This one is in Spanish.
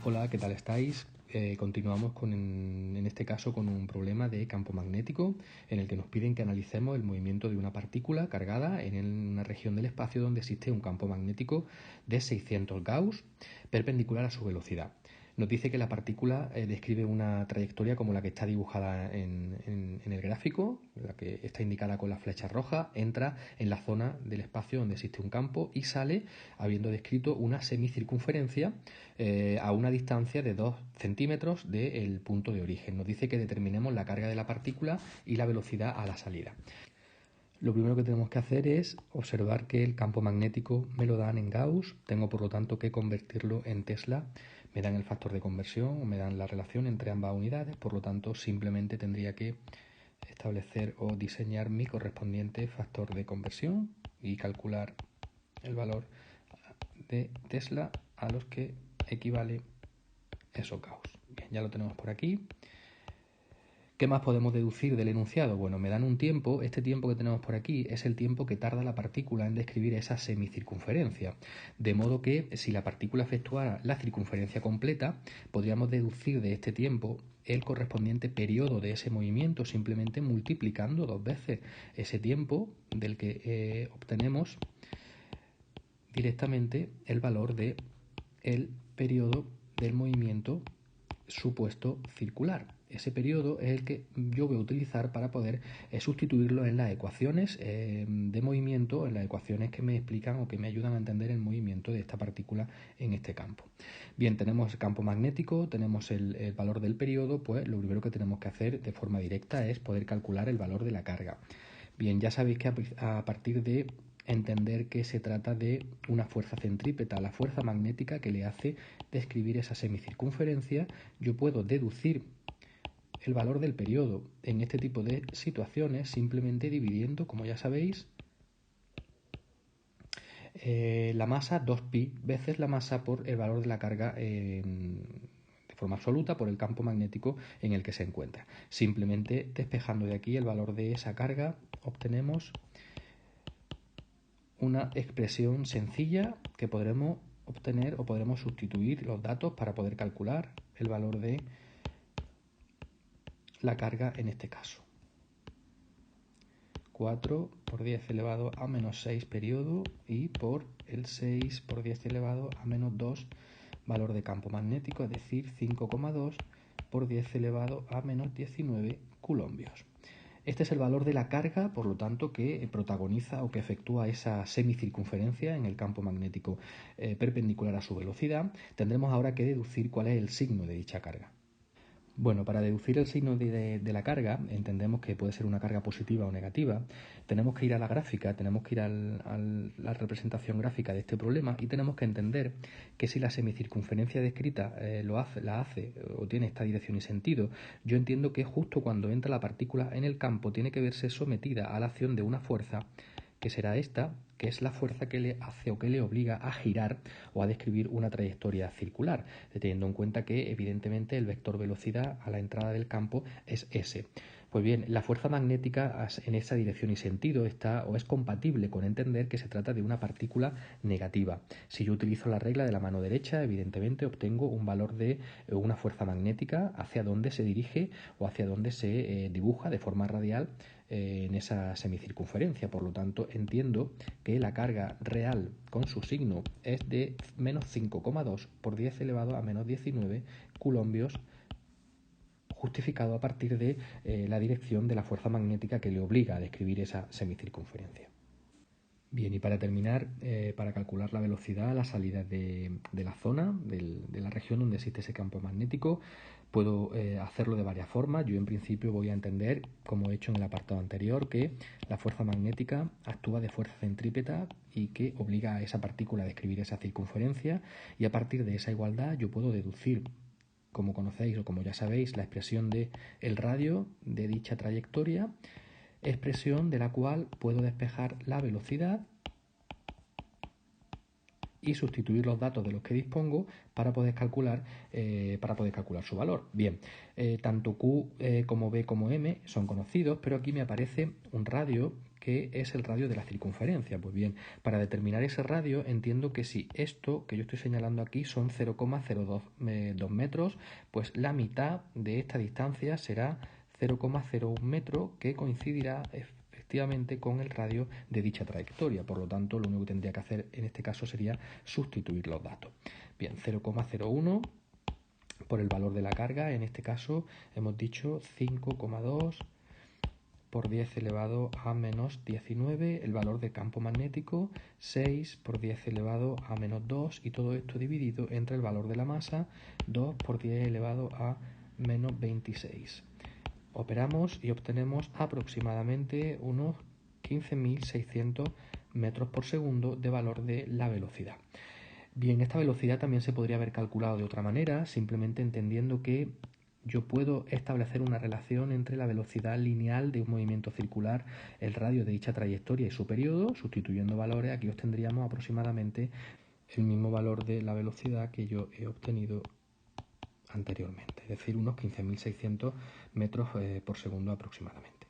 Hola, ¿qué tal estáis? Continuamos en este caso con un problema de campo magnético en el que nos piden que analicemos el movimiento de una partícula cargada en una región del espacio donde existe un campo magnético de 600 Gauss perpendicular a su velocidad. Nos dice que la partícula describe una trayectoria como la que está dibujada en el gráfico, la que está indicada con la flecha roja, entra en la zona del espacio donde existe un campo y sale habiendo descrito una semicircunferencia a una distancia de 2 centímetros del punto de origen. Nos dice que determinemos la carga de la partícula y la velocidad a la salida. Lo primero que tenemos que hacer es observar que el campo magnético me lo dan en Gauss, tengo por lo tanto que convertirlo en Tesla, me dan el factor de conversión o me dan la relación entre ambas unidades, por lo tanto simplemente tendría que establecer o diseñar mi correspondiente factor de conversión y calcular el valor de Tesla a los que equivale esos Gauss. Bien, ya lo tenemos por aquí. ¿Qué más podemos deducir del enunciado? Bueno, me dan un tiempo, este tiempo que tenemos por aquí es el tiempo que tarda la partícula en describir esa semicircunferencia, de modo que si la partícula efectuara la circunferencia completa, podríamos deducir de este tiempo el correspondiente periodo de ese movimiento simplemente multiplicando 2 veces ese tiempo del que obtenemos directamente el valor de el periodo del movimiento supuesto circular. Ese periodo es el que yo voy a utilizar para poder sustituirlo en las ecuaciones de movimiento, en las ecuaciones que me explican o que me ayudan a entender el movimiento de esta partícula en este campo. Bien, tenemos el campo magnético, tenemos el valor del periodo, pues lo primero que tenemos que hacer de forma directa es poder calcular el valor de la carga. Bien, ya sabéis que a partir de entender que se trata de una fuerza centrípeta, la fuerza magnética que le hace describir esa semicircunferencia, yo puedo deducir el valor del periodo en este tipo de situaciones simplemente dividiendo, como ya sabéis, la masa 2pi veces la masa por el valor de la carga de forma absoluta por el campo magnético en el que se encuentra. Simplemente despejando de aquí el valor de esa carga obtenemos una expresión sencilla que podremos obtener o podremos sustituir los datos para poder calcular el valor de la carga en este caso. 4 por 10 elevado a menos 6 periodo y por el 6 por 10 elevado a menos 2 valor de campo magnético, es decir, 5,2 por 10 elevado a menos 19 coulombios. Este es el valor de la carga, por lo tanto, que protagoniza o que efectúa esa semicircunferencia en el campo magnético perpendicular a su velocidad. Tendremos ahora que deducir cuál es el signo de dicha carga. Bueno, para deducir el signo de la carga, entendemos que puede ser una carga positiva o negativa. Tenemos que ir a la gráfica, tenemos que ir a la representación gráfica de este problema y tenemos que entender que si la semicircunferencia descrita la hace o tiene esta dirección y sentido, yo entiendo que justo cuando entra la partícula en el campo tiene que verse sometida a la acción de una fuerza que será esta, que es la fuerza que le hace o que le obliga a girar o a describir una trayectoria circular, teniendo en cuenta que evidentemente el vector velocidad a la entrada del campo es S. Pues bien, la fuerza magnética en esa dirección y sentido está o es compatible con entender que se trata de una partícula negativa. Si yo utilizo la regla de la mano derecha, evidentemente obtengo un valor de una fuerza magnética hacia donde se dirige o hacia donde se dibuja de forma radial en esa semicircunferencia. Por lo tanto, entiendo que la carga real con su signo es de menos 5,2 por 10 elevado a menos 19 coulombios, justificado a partir de la dirección de la fuerza magnética que le obliga a describir esa semicircunferencia. Bien, y para terminar, para calcular la velocidad a la salida de la zona, de la región donde existe ese campo magnético, puedo hacerlo de varias formas. Yo en principio voy a entender, como he hecho en el apartado anterior, que la fuerza magnética actúa de fuerza centrípeta y que obliga a esa partícula a describir esa circunferencia, y a partir de esa igualdad yo puedo deducir, como conocéis o como ya sabéis, la expresión de el radio de dicha trayectoria, expresión de la cual puedo despejar la velocidad y sustituir los datos de los que dispongo para poder calcular su valor. Bien, tanto Q como B como M son conocidos, pero aquí me aparece un radio que es el radio de la circunferencia. Pues bien, para determinar ese radio entiendo que si esto que yo estoy señalando aquí son 0,02 metros, pues la mitad de esta distancia será 0,01 metro, que coincidirá efectivamente con el radio de dicha trayectoria. Por lo tanto, lo único que tendría que hacer en este caso sería sustituir los datos. Bien, 0,01 por el valor de la carga, en este caso hemos dicho 5,2 por 10 elevado a menos 19, el valor de campo magnético 6 por 10 elevado a menos 2, y todo esto dividido entre el valor de la masa 2 por 10 elevado a menos 26. Operamos y obtenemos aproximadamente unos 15.600 metros por segundo de valor de la velocidad. Bien, esta velocidad también se podría haber calculado de otra manera, simplemente entendiendo que yo puedo establecer una relación entre la velocidad lineal de un movimiento circular, el radio de dicha trayectoria y su periodo. Sustituyendo valores, aquí obtendríamos aproximadamente el mismo valor de la velocidad que yo he obtenido anteriormente, es decir, unos 15.600 metros por segundo aproximadamente.